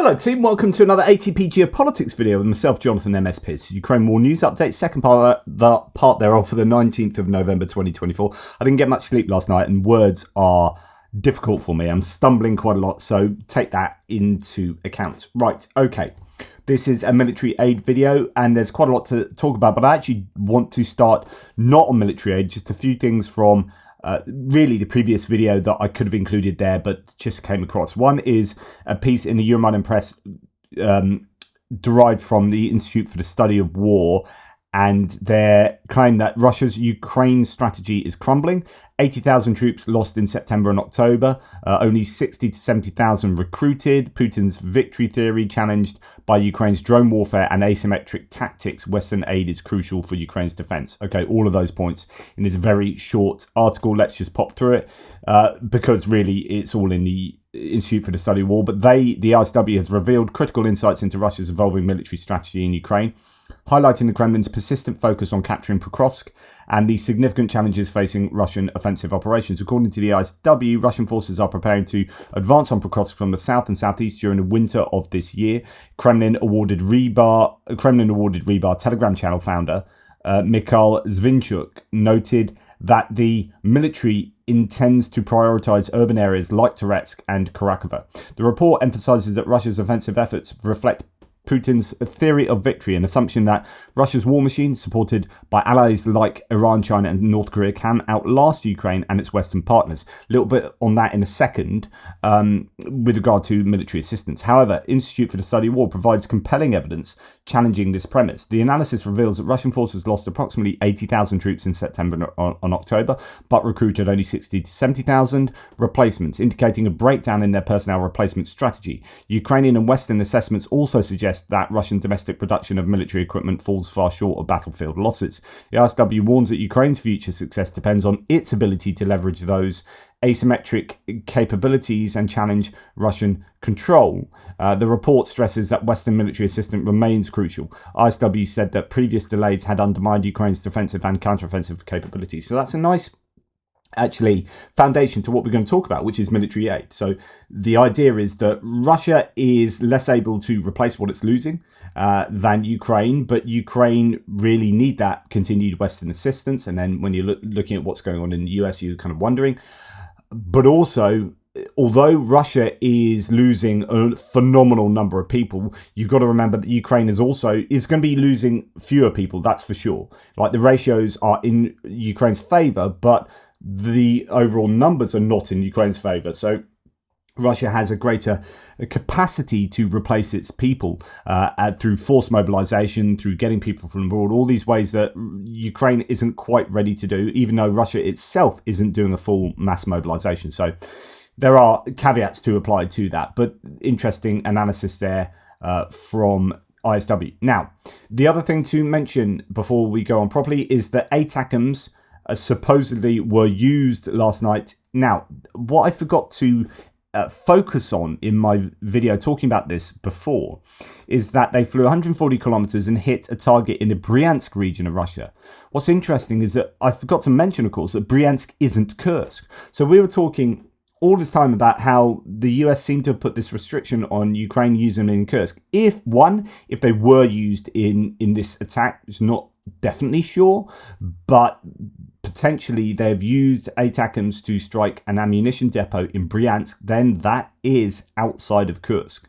Hello team, welcome to another ATP Geopolitics video with myself, Jonathan MSP. Ukraine War News Update, second part thereof for the 19th of November 2024. I didn't get much sleep last night and words are difficult for me. I'm stumbling quite a lot, so take that into account. Right, okay. This is a military aid video and there's quite a lot to talk about, but I actually want to start not on military aid, just a few things from really the previous video that I could have included there, but just came across. One is a piece in the Euromaidan Press derived from the Institute for the Study of War, and their claim that Russia's Ukraine strategy is crumbling. 80,000 troops lost in September and October, only 60 to 70,000 recruited. Putin's victory theory challenged by Ukraine's drone warfare and asymmetric tactics. Western aid is crucial for Ukraine's defense. Okay, all of those points in this very short article. Let's just pop through it because really it's all in the Institute for the Study of War. But the ISW has revealed critical insights into Russia's evolving military strategy in Ukraine, highlighting the Kremlin's persistent focus on capturing Pokrovsk and the significant challenges facing Russian offensive operations. According to the ISW, Russian forces are preparing to advance on Pokrovsk from the south and southeast during the winter of this year. Kremlin awarded Rebar Telegram channel founder Mikhail Zvinchuk noted that the military intends to prioritize urban areas like Toretsk and Kharkov. The report emphasizes that Russia's offensive efforts reflect Putin's theory of victory, an assumption that Russia's war machine, supported by allies like Iran, China and North Korea, can outlast Ukraine and its Western partners. A little bit on that in a second with regard to military assistance. However, Institute for the Study of War provides compelling evidence challenging this premise. The analysis reveals that Russian forces lost approximately 80,000 troops in September and October, but recruited only 60 to 70,000 replacements, indicating a breakdown in their personnel replacement strategy. Ukrainian and Western assessments also suggest that Russian domestic production of military equipment falls far short of battlefield losses. The ISW warns that Ukraine's future success depends on its ability to leverage those asymmetric capabilities and challenge Russian control. The report stresses that Western military assistance remains crucial. ISW said that previous delays had undermined Ukraine's defensive and counteroffensive capabilities. So that's a nice actually foundation to what we're going to talk about, which is military aid. So the idea is that Russia is less able to replace what it's losing than Ukraine, but Ukraine really need that continued Western assistance. And then when you're looking at what's going on in the US, you're kind of wondering. But also, although Russia is losing a phenomenal number of people, you've got to remember that Ukraine is going to be losing fewer people, that's for sure. Like the ratios are in Ukraine's favor, but the overall numbers are not in Ukraine's favor. So Russia has a greater capacity to replace its people through forced mobilization, through getting people from abroad, all these ways that Ukraine isn't quite ready to do, even though Russia itself isn't doing a full mass mobilization. So there are caveats to apply to that, but interesting analysis there from ISW. Now, the other thing to mention before we go on properly is that ATACMS supposedly were used last night. Now, what I forgot to focus on in my video talking about this before is that they flew 140 kilometers and hit a target in the Bryansk region of Russia. What's interesting is that I forgot to mention, of course, that Bryansk isn't Kursk. So we were talking all this time about how the US seemed to have put this restriction on Ukraine using them in Kursk. If they were used in this attack, it's not definitely sure, but potentially they've used ATACMS to strike an ammunition depot in Bryansk, then that is outside of Kursk.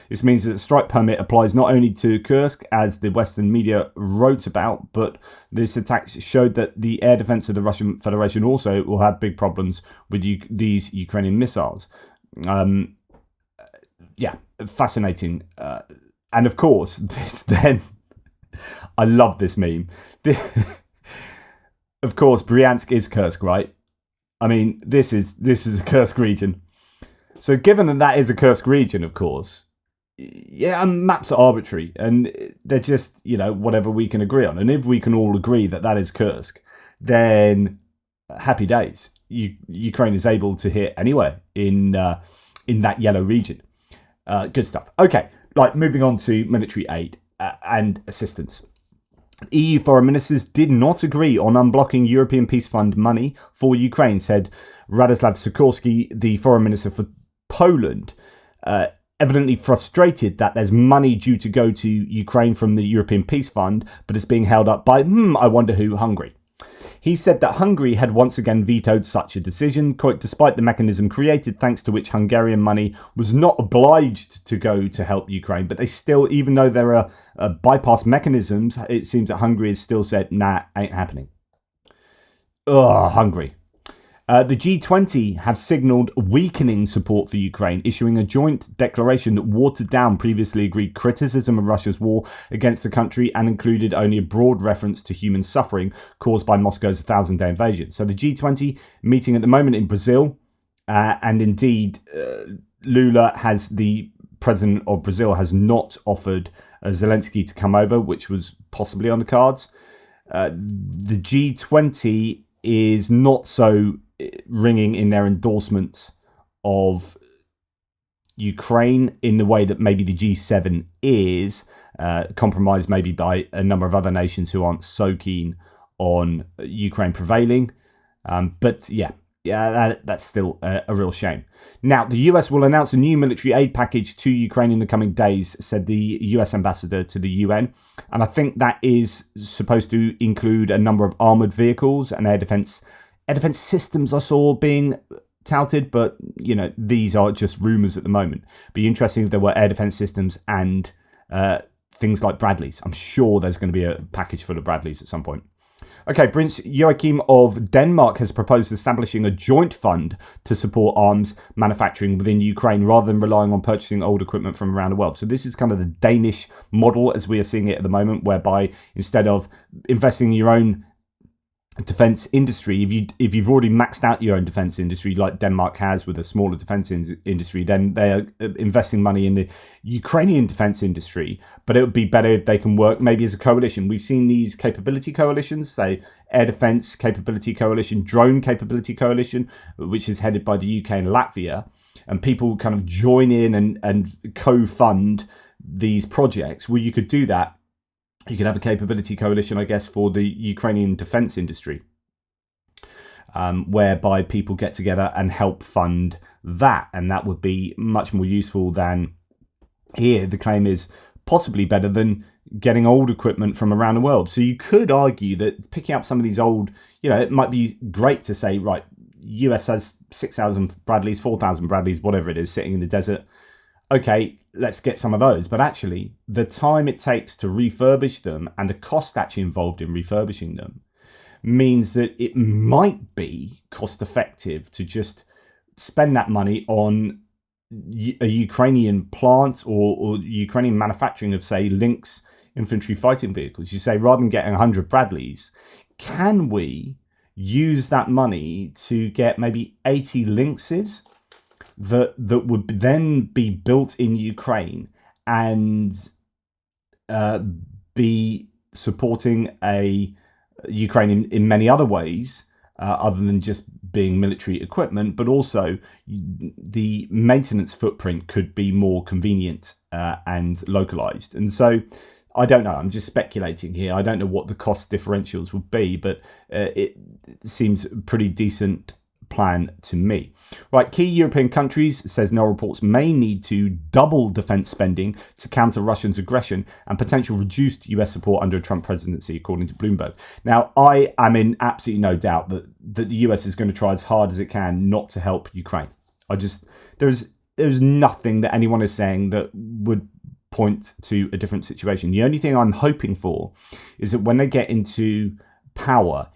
This means that the strike permit applies not only to Kursk, as the Western media wrote about, but this attack showed that the air defense of the Russian Federation also will have big problems with these Ukrainian missiles. Yeah, fascinating. And of course, this then, I love this meme. Of course, Bryansk is Kursk, right? I mean, this is a Kursk region. So given that is a Kursk region, of course, yeah, maps are arbitrary and they're just, whatever we can agree on. And if we can all agree that that is Kursk, then happy days. Ukraine is able to hit anywhere in that yellow region. Good stuff. Okay, moving on to military aid and assistance. EU foreign ministers did not agree on unblocking European Peace Fund money for Ukraine, said Radoslav Sikorski, the foreign minister for Poland. evidently frustrated that there's money due to go to Ukraine from the European Peace Fund, but it's being held up by, I wonder who, Hungary. He said that Hungary had once again vetoed such a decision, quote, despite the mechanism created thanks to which Hungarian money was not obliged to go to help Ukraine. But they still, even though there are bypass mechanisms, it seems that Hungary has still said, nah, ain't happening. Ugh, Hungary. The G20 have signalled weakening support for Ukraine, issuing a joint declaration that watered down previously agreed criticism of Russia's war against the country and included only a broad reference to human suffering caused by Moscow's 1,000-day invasion. So the G20 meeting at the moment in Brazil, and indeed Lula, the president of Brazil, has not offered Zelensky to come over, which was possibly on the cards. The G20 is not so ringing in their endorsement of Ukraine in the way that maybe the G7 is, compromised maybe by a number of other nations who aren't so keen on Ukraine prevailing. But that's still a real shame. Now, the US will announce a new military aid package to Ukraine in the coming days, said the US ambassador to the UN. And I think that is supposed to include a number of armoured vehicles and air defence systems I saw being touted, but these are just rumours at the moment. Be interesting if there were air defence systems and things like Bradleys. I'm sure there's going to be a package full of Bradleys at some point. Okay, Prince Joachim of Denmark has proposed establishing a joint fund to support arms manufacturing within Ukraine rather than relying on purchasing old equipment from around the world. So this is kind of the Danish model as we are seeing it at the moment, whereby instead of investing in your own defense industry, if you've already maxed out your own defense industry like Denmark has with a smaller defense industry, then they are investing money in the Ukrainian defense industry. But it would be better if they can work maybe as a coalition. We've seen these capability coalitions, say air defense capability coalition, drone capability coalition, which is headed by the UK and Latvia, and people kind of join in and co-fund these projects. Well, you could do that. You could have a capability coalition, I guess, for the Ukrainian defense industry, whereby people get together and help fund that. And that would be much more useful than here. The claim is possibly better than getting old equipment from around the world. So you could argue that picking up some of these old, it might be great to say, right, US has 6,000 Bradleys, 4,000 Bradleys, whatever it is, sitting in the desert. Okay, let's get some of those. But actually, the time it takes to refurbish them and the cost actually involved in refurbishing them means that it might be cost effective to just spend that money on a Ukrainian plant or Ukrainian manufacturing of, say, Lynx infantry fighting vehicles. You say, rather than getting 100 Bradleys, can we use that money to get maybe 80 Lynxes that would then be built in Ukraine and be supporting a Ukraine in many other ways, other than just being military equipment, but also the maintenance footprint could be more convenient and localized. And so I don't know, I'm just speculating here. I don't know what the cost differentials would be, but it seems a pretty decent plan to me. Right, key European countries, says Nell Reports, may need to double defense spending to counter Russia's aggression and potential reduced US support under a Trump presidency, according to Bloomberg. Now, I am in absolutely no doubt that the US is going to try as hard as it can not to help Ukraine. There's nothing that anyone is saying that would point to a different situation. The only thing I'm hoping for is that when they get into power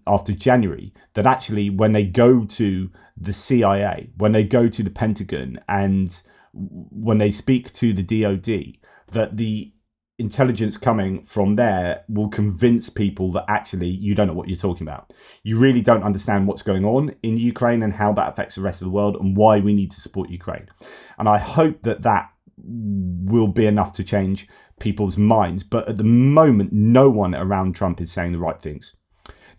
after January, that actually when they go to the CIA, when they go to the Pentagon, and when they speak to the DOD, that the intelligence coming from there will convince people that actually you don't know what you're talking about. You really don't understand what's going on in Ukraine and how that affects the rest of the world and why we need to support Ukraine. And I hope that will be enough to change people's minds. But at the moment, no one around Trump is saying the right things.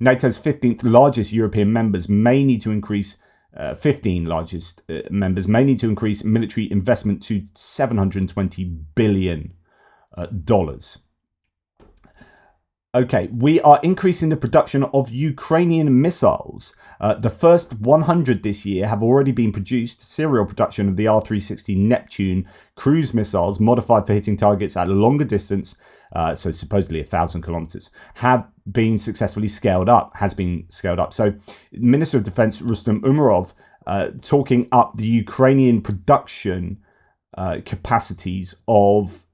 NATO's 15th largest European members may need to increase 15 largest members may need to increase military investment to $720 billion. Okay, we are increasing the production of Ukrainian missiles. The first 100 this year have already been produced. Serial production of the R-360 Neptune cruise missiles, modified for hitting targets at a longer distance, so supposedly 1,000 kilometers, have been successfully scaled up, So Minister of Defense Rustem Umerov talking up the Ukrainian production capacities of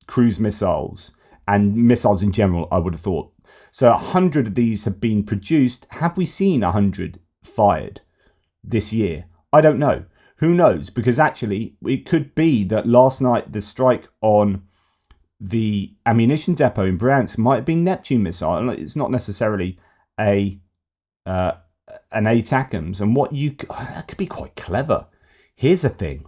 cruise missiles and missiles in general, I would have thought. So 100 of these have been produced. Have we seen 100 fired this year? I don't know. Who knows? Because actually, it could be that last night the strike on the ammunition depot in Bryansk might have been Neptune missile. It's not necessarily an ATACMS. And that could be quite clever. Here's the thing.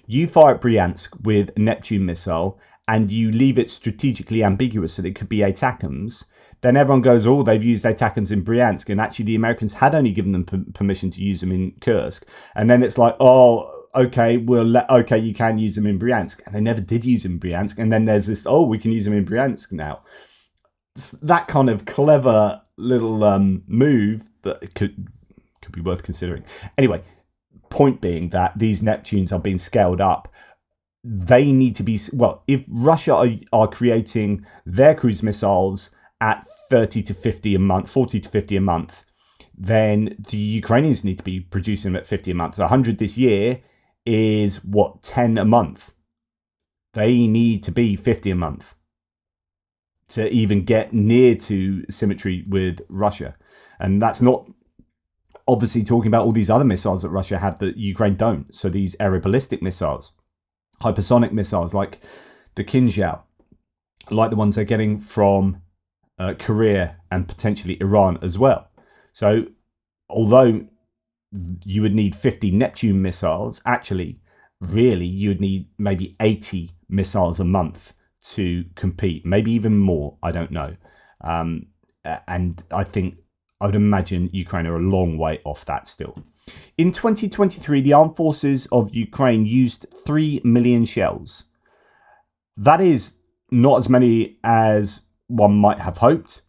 You fire at Bryansk with Neptune missile, and you leave it strategically ambiguous that it could be ATACMS, then everyone goes, oh, they've used ATACMS in Bryansk, and actually the Americans had only given them permission to use them in Kursk. And then it's like, oh, okay, you can use them in Bryansk. And they never did use them in Bryansk. And then there's this, oh, we can use them in Bryansk now. That kind of clever little move that could be worth considering. Anyway, point being that these Neptunes are being scaled up. They need to be, well, if Russia are creating their cruise missiles at 30 to 50 a month, 40 to 50 a month, then the Ukrainians need to be producing them at 50 a month. So 100 this year is 10 a month. They need to be 50 a month to even get near to symmetry with Russia. And that's not obviously talking about all these other missiles that Russia have that Ukraine don't. So these aeroballistic missiles, hypersonic missiles like the Kinzhal, like the ones they're getting from Korea and potentially Iran as well. So although you would need 50 Neptune missiles, actually, really, you would need maybe 80 missiles a month to compete, maybe even more, I don't know. And I would imagine Ukraine are a long way off that still. In 2023, the armed forces of Ukraine used 3 million shells. That is not as many as one might have hoped.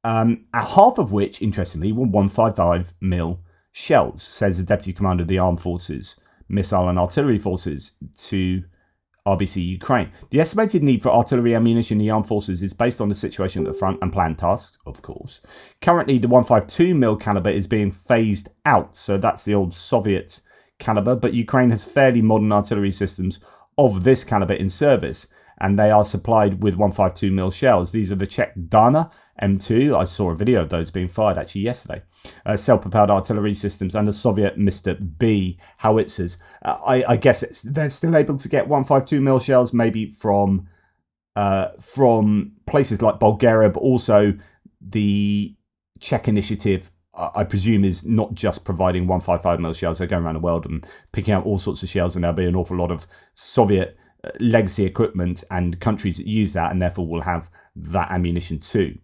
Half of which, interestingly, were 155 mil shells, says the Deputy Commander of the Armed Forces, Missile and Artillery Forces to RBC Ukraine. The estimated need for artillery ammunition in the armed forces is based on the situation at the front and planned tasks, of course. Currently, the 152 mil caliber is being phased out, so that's the old Soviet caliber, but Ukraine has fairly modern artillery systems of this caliber in service, and they are supplied with 152 mil shells. These are the Czech Dana M2. I saw a video of those being fired actually yesterday. Self-propelled artillery systems and the Soviet Mr. B howitzers. I guess they're still able to get 152 mil shells, maybe from places like Bulgaria, but also the Czech initiative, I presume, is not just providing 155 mil shells. They're going around the world and picking out all sorts of shells, and there'll be an awful lot of Soviet legacy equipment and countries that use that, and therefore will have that ammunition too.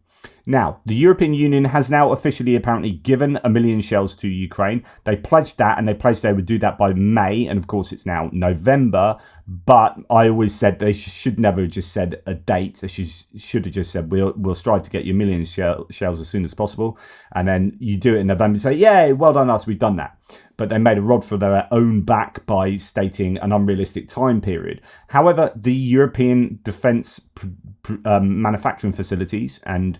Now, the European Union has now officially apparently given 1 million shells to Ukraine. They pledged that, and they pledged they would do that by May, and of course it's now November, but I always said they should never have just said a date. They should have just said, we'll strive to get you 1 million shells as soon as possible, and then you do it in November and say, yay, well done us, we've done that. But they made a rod for their own back by stating an unrealistic time period. However, the European defence manufacturing facilities and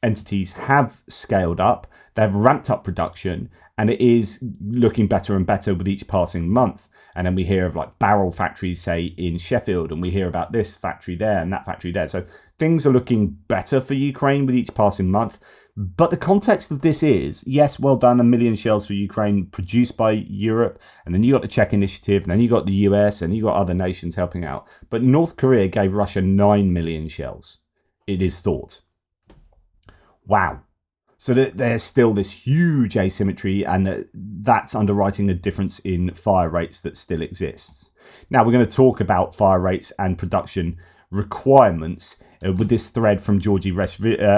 entities have scaled up, they've ramped up production, and it is looking better and better with each passing month. And then we hear of like barrel factories, say in Sheffield, and we hear about this factory there and that factory there. So things are looking better for Ukraine with each passing month. But the context of this is, yes, well done, 1 million shells for Ukraine produced by Europe, and then you got the Czech initiative, and then you got the US, and you got other nations helping out. But North Korea gave Russia 9 million shells, it is thought. Wow. So there's still this huge asymmetry, and that's underwriting a difference in fire rates that still exists. Now, we're going to talk about fire rates and production requirements with this thread from Georgi Revishvili.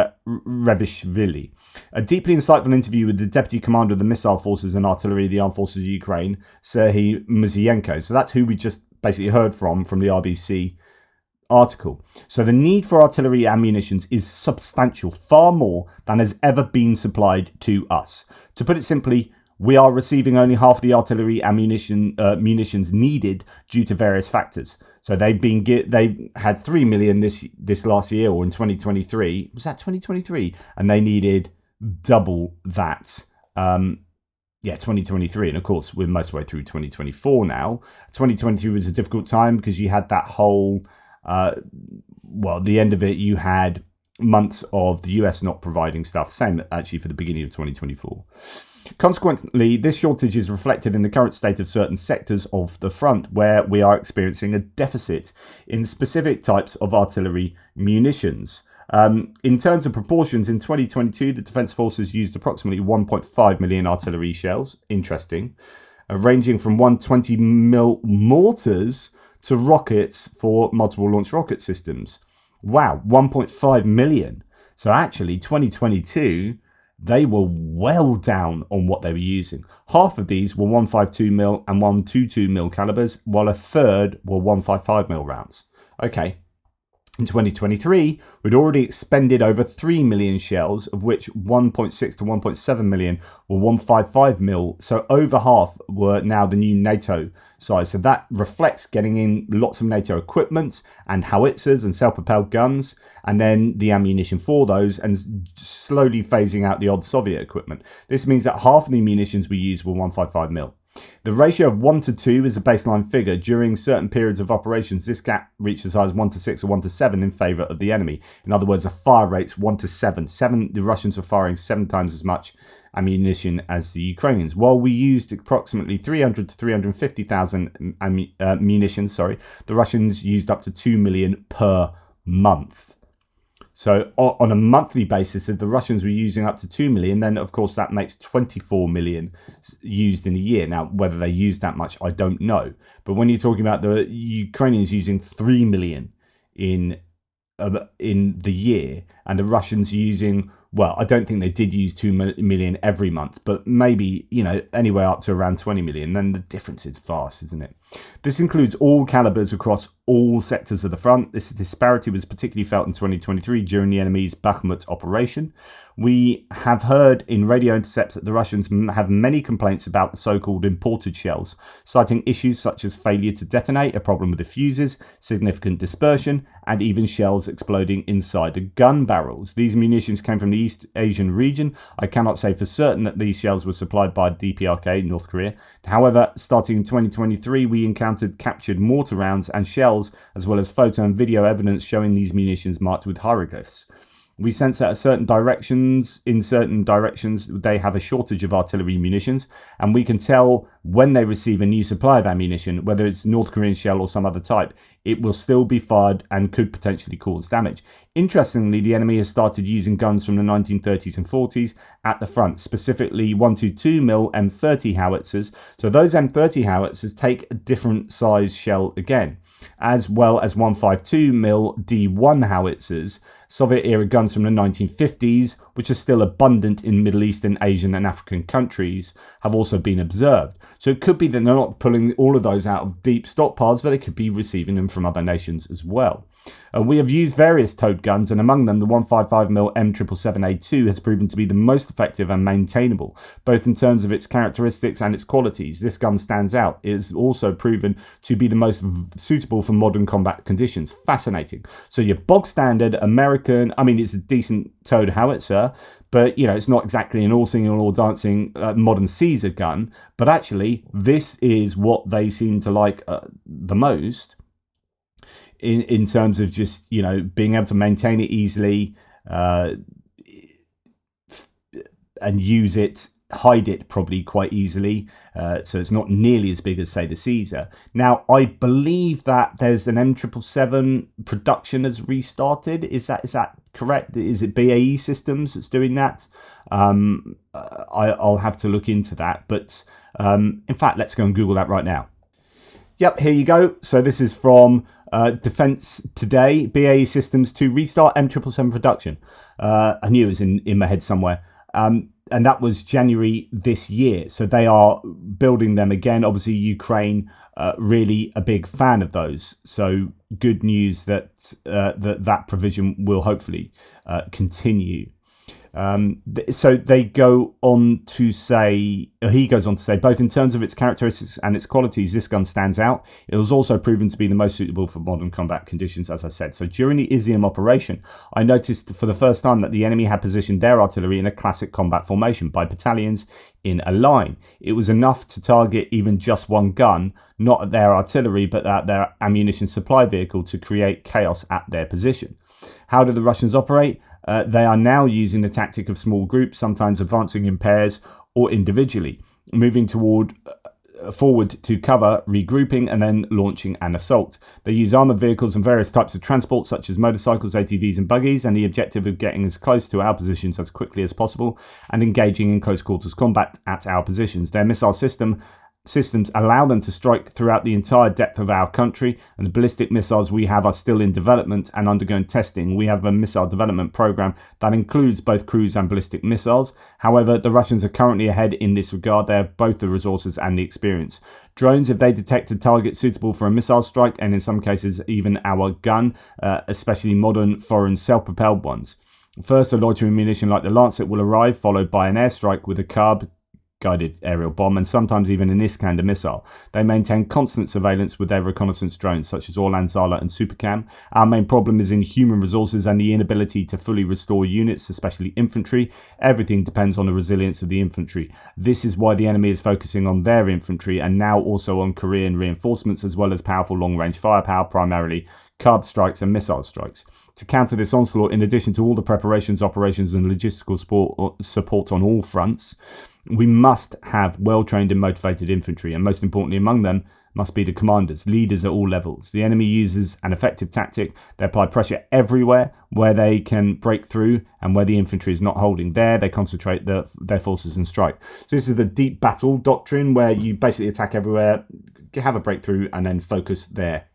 A deeply insightful interview with the Deputy Commander of the Missile Forces and Artillery of the Armed Forces of Ukraine, Serhiy Muzyenko. So that's who we just basically heard from the RBC article. So the need for artillery ammunitions is substantial, far more than has ever been supplied to us. To put it simply, we are receiving only half of the artillery munitions needed due to various factors. So they had 3 million this last year, or in 2023. Was that 2023? And they needed double that. 2023, and of course we're most of the way through 2024 now. 2023 was a difficult time because you had that whole, the end of it, you had months of the US not providing stuff. Same actually for the beginning of 2024. Consequently, this shortage is reflected in the current state of certain sectors of the front, where we are experiencing a deficit in specific types of artillery munitions. In terms of proportions, in 2022, the Defence Forces used approximately 1.5 million artillery shells, interesting, ranging from 120mm mortars to rockets for multiple launch rocket systems. Wow, 1.5 million. So actually, 2022, they were well down on what they were using. Half of these were 152mm and 122mm calibers, while a third were 155mm rounds. Okay. In 2023, we'd already expended over 3 million shells, of which 1.6 to 1.7 million were 155mm. So over half were now the new NATO size. So that reflects getting in lots of NATO equipment and howitzers and self-propelled guns, and then the ammunition for those, and slowly phasing out the odd Soviet equipment. This means that half of the munitions we use were 155mm. The ratio of 1 to 2 is a baseline figure. During certain periods of operations, this gap reaches as high as 1 to 6 or 1 to 7 in favour of the enemy. In other words, the fire rate's 1 to 7. The Russians were firing 7 times as much ammunition as the Ukrainians. While we used approximately 300 to 350,000 munitions, the Russians used up to 2 million per month. So on a monthly basis, if the Russians were using up to 2 million, then of course that makes 24 million used in a year. Now, whether they used that much, I don't know. But when you're talking about the Ukrainians using 3 million in the year, and the Russians using, well, I don't think they did use 2 million every month, but maybe, anywhere up to around 20 million, then the difference is vast, isn't it? This includes all calibers across all sectors of the front. This disparity was particularly felt in 2023 during the enemy's Bakhmut operation. We have heard in radio intercepts that the Russians have many complaints about the so-called imported shells, citing issues such as failure to detonate, a problem with the fuses, significant dispersion, and even shells exploding inside the gun barrels. These munitions came from the East Asian region. I cannot say for certain that these shells were supplied by DPRK, North Korea. However, starting in 2023, we encountered captured mortar rounds and shells, as well as photo and video evidence showing these munitions marked with hieroglyphs. We sense that in certain directions, they have a shortage of artillery munitions, and we can tell when they receive a new supply of ammunition, whether it's North Korean shell or some other type, it will still be fired and could potentially cause damage. Interestingly, the enemy has started using guns from the 1930s and 40s at the front, specifically 122mm M30 howitzers. So those M30 howitzers take a different size shell again, as well as 152mm D1 howitzers, Soviet-era guns from the 1950s, which are still abundant in Middle Eastern, Asian and African countries, have also been observed. So it could be that they're not pulling all of those out of deep stockpiles, but they could be receiving them from other nations as well. We have used various towed guns, and among them the 155mm M777A2 has proven to be the most effective and maintainable, both in terms of its characteristics and its qualities. This gun stands out. It is also proven to be the most suitable for modern combat conditions. Fascinating. So your bog standard American, it's a decent towed howitzer, but it's not exactly an all singing all dancing modern Caesar gun. But actually, this is what they seem to like the most. In terms of just, being able to maintain it easily and use it, hide it probably quite easily. So it's not nearly as big as, say, the Caesar. Now, I believe that there's an M777 production has restarted. Is that correct? Is it BAE Systems that's doing that? I'll have to look into that. But in fact, let's go and Google that right now. Yep, here you go. So this is from Defence Today. BAE Systems to restart M777 production. I knew it was in my head somewhere. and that was January this year. So they are building them again. Obviously, Ukraine really a big fan of those. So good news that that provision will hopefully continue. So they go on to say, he goes on to say, both in terms of its characteristics and its qualities, this gun stands out. It was also proven to be the most suitable for modern combat conditions, as I said. So during the Izium operation, I noticed for the first time that the enemy had positioned their artillery in a classic combat formation by battalions in a line. It was enough to target even just one gun, not at their artillery, but at their ammunition supply vehicle, to create chaos at their position. How do the Russians operate? They are now using the tactic of small groups, sometimes advancing in pairs or individually, moving forward to cover, regrouping, and then launching an assault. They use armoured vehicles and various types of transport, such as motorcycles, ATVs, and buggies, and the objective of getting as close to our positions as quickly as possible and engaging in close quarters combat at our positions. Their missile systems allow them to strike throughout the entire depth of our country, and the ballistic missiles we have are still in development and undergoing testing. We have a missile development program that includes both cruise and ballistic missiles. However, the Russians are currently ahead in this regard. They have both the resources and the experience. Drones, if they detect a target suitable for a missile strike, and in some cases even our gun, especially modern foreign self-propelled ones. First, a loitering munition like the Lancet will arrive, followed by an airstrike with a carb guided aerial bomb, and sometimes even an Iskander missile. They maintain constant surveillance with their reconnaissance drones, such as Orlan, Zala, and Supercam. Our main problem is in human resources and the inability to fully restore units, especially infantry. Everything depends on the resilience of the infantry. This is why the enemy is focusing on their infantry, and now also on Korean reinforcements, as well as powerful long-range firepower, primarily carb strikes and missile strikes. To counter this onslaught, in addition to all the preparations, operations, and logistical support on all fronts, we must have well-trained and motivated infantry, and most importantly among them must be the commanders, leaders at all levels. The enemy uses an effective tactic. They apply pressure everywhere where they can break through, and where the infantry is not holding there, they concentrate their forces and strike. So this is the deep battle doctrine, where you basically attack everywhere, have a breakthrough, and then focus there.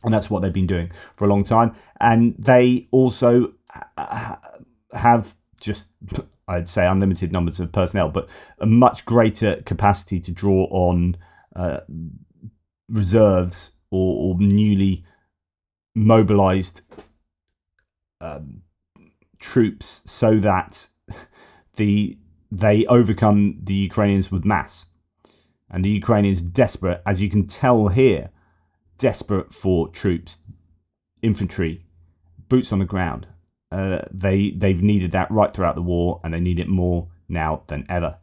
And that's what they've been doing for a long time. And they also have just, I'd say, unlimited numbers of personnel, but a much greater capacity to draw on reserves or newly mobilized troops, so that they overcome the Ukrainians with mass. And the Ukrainians desperate, as you can tell here, desperate for troops, infantry, boots on the ground. They've needed that right throughout the war, and they need it more now than ever.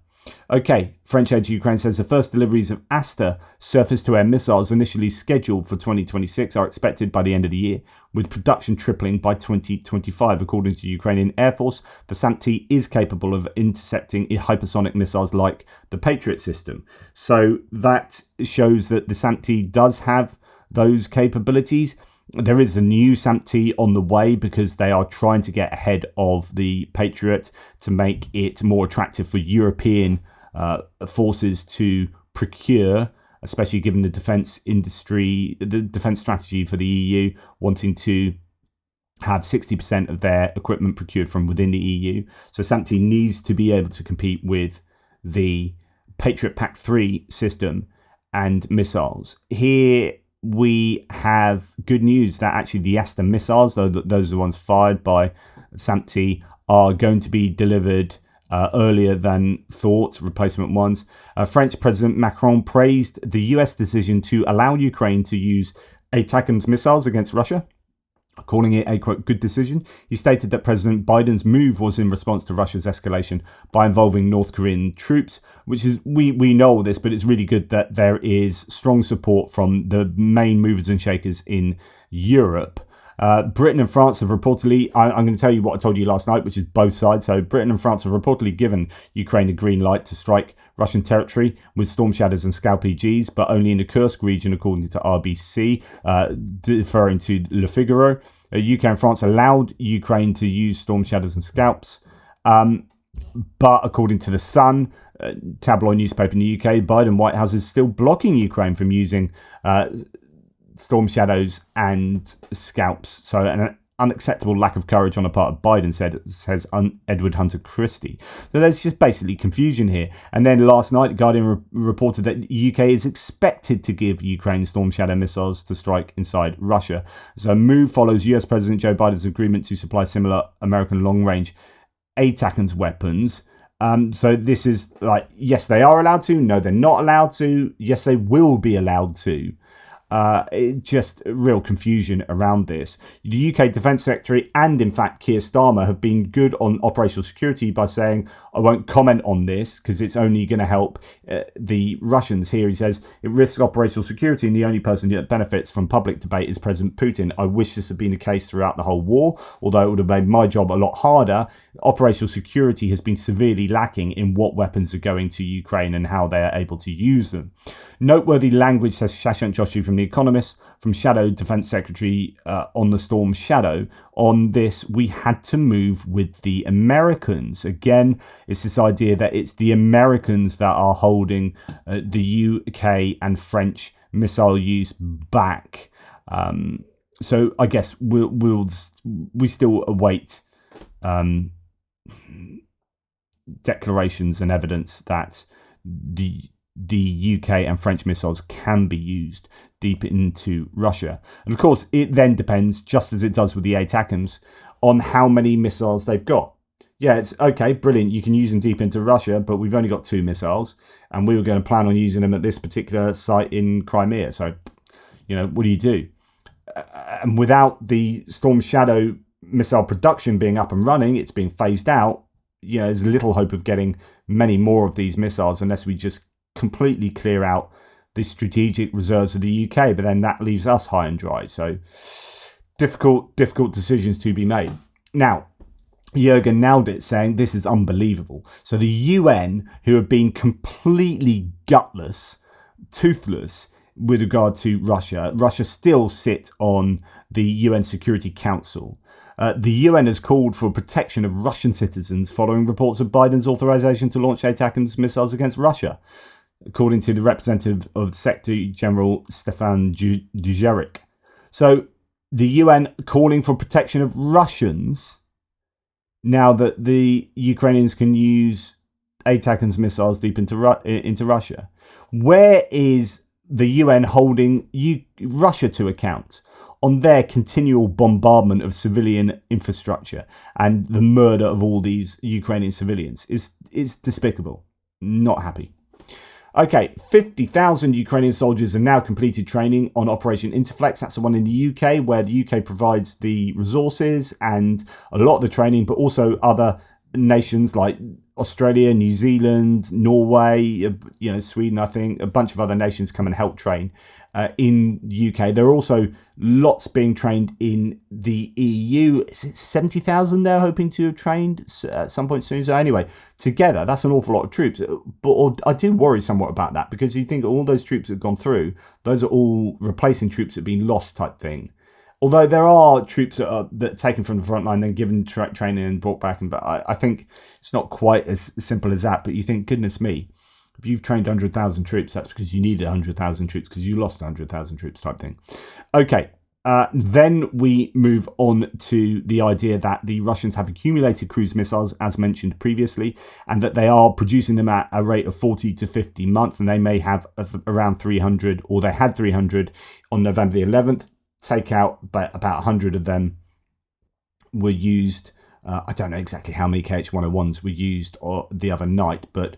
Okay, French aid to Ukraine says the first deliveries of Aster surface-to-air missiles, initially scheduled for 2026, are expected by the end of the year, with production tripling by 2025. According to Ukrainian Air Force, the SAMP-T is capable of intercepting hypersonic missiles like the Patriot system. So that shows that the SAMP-T does have those capabilities. There is a new SAMP-T on the way, because they are trying to get ahead of the Patriot to make it more attractive for European forces to procure, especially given the defence industry, the defence strategy for the EU, wanting to have 60% of their equipment procured from within the EU. So SAMP-T needs to be able to compete with the Patriot PAC-3 system and missiles. Here we have good news that actually the Aster missiles, those are the ones fired by SAMP-T, are going to be delivered earlier than thought, replacement ones. French President Macron praised the US decision to allow Ukraine to use ATACMS missiles against Russia, calling it a, quote, good decision. He stated that President Biden's move was in response to Russia's escalation by involving North Korean troops, which is, we know all this, but it's really good that there is strong support from the main movers and shakers in Europe. Britain and France have reportedly, I'm going to tell you what I told you last night, which is both sides. So Britain and France have reportedly given Ukraine a green light to strike Russian territory with Storm Shadows and Scalp EGs, but only in the Kursk region, according to RBC, referring to Le Figaro. UK and France allowed Ukraine to use Storm Shadows and Scalps, but according to The Sun, tabloid newspaper in the UK, Biden White House is still blocking Ukraine from using Storm Shadows and Scalps. So, and unacceptable lack of courage on the part of Biden, says Edward Hunter Christie. So there's just basically confusion here. And then last night, The Guardian reported that the UK is expected to give Ukraine Storm Shadow missiles to strike inside Russia. So a move follows US President Joe Biden's agreement to supply similar American long-range ATACMS weapons. So this is like, yes, they are allowed to. No, they're not allowed to. Yes, they will be allowed to. Just real confusion around this. The UK Defence Secretary and, in fact, Keir Starmer have been good on operational security by saying, I won't comment on this because it's only going to help the Russians. Here he says, it risks operational security and the only person that benefits from public debate is President Putin. I wish this had been the case throughout the whole war, although it would have made my job a lot harder. Operational security has been severely lacking in what weapons are going to Ukraine and how they are able to use them. Noteworthy language, says Shashank Joshi from The Economist, from Shadow Defence Secretary on the Storm Shadow. On this, we had to move with the Americans. Again, it's this idea that it's the Americans that are holding the UK and French missile use back. So I guess we still await declarations and evidence that the UK and French missiles can be used deep into Russia. And of course, it then depends, just as it does with the ATACMS, on how many missiles they've got. Yeah, it's okay, brilliant, you can use them deep into Russia, but we've only got 2 missiles, and we were going to plan on using them at this particular site in Crimea. So, what do you do? And without the Storm Shadow missile production being up and running, it's being phased out, there's little hope of getting many more of these missiles unless we just completely clear out the strategic reserves of the UK, but then that leaves us high and dry. So difficult decisions to be made. Now, Jürgen nailed it, saying this is unbelievable. So the UN, who have been completely gutless, toothless with regard to Russia still sit on the UN Security Council. The UN has called for protection of Russian citizens following reports of Biden's authorization to launch ATACMS missiles against Russia, according to the representative of Secretary General Stefan Dujarric. So the UN calling for protection of Russians now that the Ukrainians can use ATACMS missiles deep into Russia. Where is the UN holding Russia to account on their continual bombardment of civilian infrastructure and the murder of all these Ukrainian civilians? It's despicable. Not happy. Okay, 50,000 Ukrainian soldiers have now completed training on Operation Interflex. That's the one in the UK, where the UK provides the resources and a lot of the training, but also other nations like Australia, New Zealand, Norway, Sweden, I think, a bunch of other nations come and help train in the UK. There are also lots being trained in the EU. Is it 70,000 they're hoping to have trained at some point soon? So anyway, together, that's an awful lot of troops. But I do worry somewhat about that, because you think all those troops that have gone through, those are all replacing troops that have been lost type thing. Although there are troops that are taken from the front line, then given training and brought back. But I think it's not quite as simple as that. But you think, goodness me, if you've trained 100,000 troops, that's because you needed 100,000 troops because you lost 100,000 troops type thing. Okay, then we move on to the idea that the Russians have accumulated cruise missiles, as mentioned previously, and that they are producing them at a rate of 40 to 50 a month, and they may have around 300, or they had 300 on November the 11th. Take out about 100 of them were used. I don't know exactly how many KH-101s were used the other night, but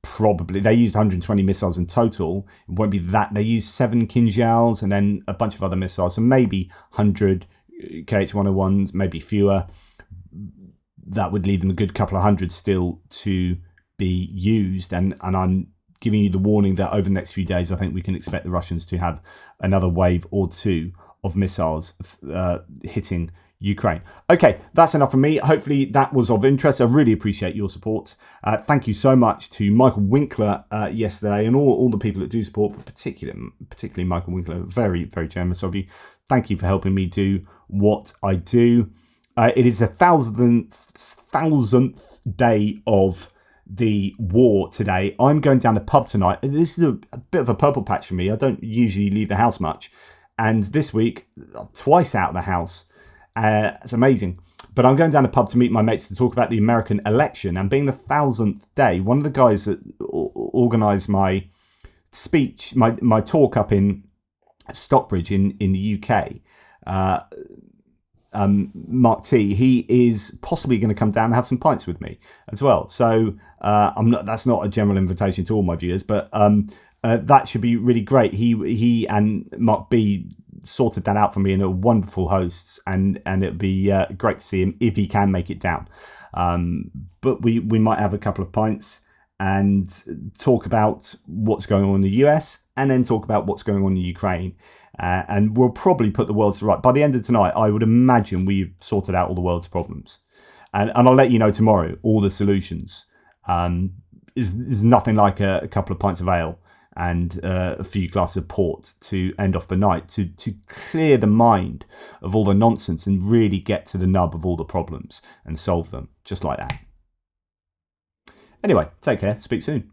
probably they used 120 missiles in total. It won't be that. They used 7 Kinjals and then a bunch of other missiles, so maybe 100 KH-101s, maybe fewer. That would leave them a good couple of hundred still to be used, and I'm giving you the warning that over the next few days, I think we can expect the Russians to have another wave or two of missiles hitting Ukraine. Okay, that's enough from me. Hopefully that was of interest. I really appreciate your support. Thank you so much to Michael Winkler yesterday, and all the people that do support, but particularly Michael Winkler. Very, very generous of you. Thank you for helping me do what I do. It is the thousandth day of the war today. I'm going down the pub tonight. This is a bit of a purple patch for me. I don't usually leave the house much, and this week twice out of the house, It's amazing. But I'm going down the pub to meet my mates to talk about the American election. And being the 1000th day, one of the guys that organised my speech, my talk up in Stockbridge in the UK, Mark T, he is possibly going to come down and have some pints with me as well. So that's not a general invitation to all my viewers, but that should be really great. He and Mark B sorted that out for me, and are wonderful hosts, and it'd be great to see him if he can make it down. But we might have a couple of pints and talk about what's going on in the US, and then talk about what's going on in Ukraine. And we'll probably put the world to right. By the end of tonight, I would imagine we've sorted out all the world's problems. And I'll let you know tomorrow all the solutions. Is nothing like a couple of pints of ale and a few glasses of port to end off the night, to clear the mind of all the nonsense and really get to the nub of all the problems and solve them, just like that. Anyway, take care. Speak soon.